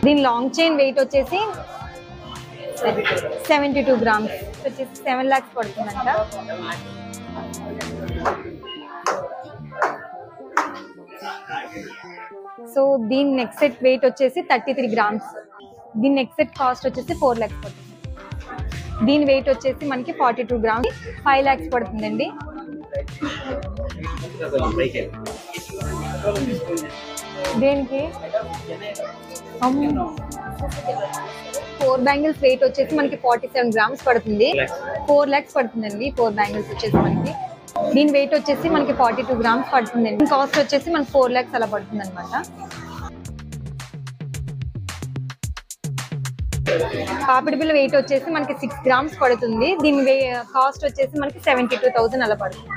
దీని long chain weight వచ్చేసి 72 grams వచ్చేసి 7 lakhs పడుతుందంట. సో దీని నెక్స్ట్ సెట్ వెయిట్ వచ్చేసి 33 grams. దీని నెక్స్ట్ సెట్ కాస్ట్ వచ్చేసి 4 lakhs పడుతుంది. దీని వెయిట్ వచ్చేసి మనకి 42 grams 5 lakhs పడుతుందండి. దేనికి 4 బ్యాంగిల్స్ వెయిట్ వచ్చేసి మనకి 47 grams పడుతుంది. 4 lakhs పడుతుందండి 4 బ్యాంగిల్స్ వచ్చేసి మనకి. దీని వెయిట్ వచ్చేసి మనకి 42 grams పడుతుందండి. కాస్ట్ వచ్చేసి మనకి 4 lakhs అలా పడుతుంది అనమాట. పాపిడి బిల్ల వెయిట్ వచ్చేసి మనకి 6 grams పడుతుంది. దీని కాస్ట్ వచ్చేసి మనకి 72,000 అలా పడుతుంది.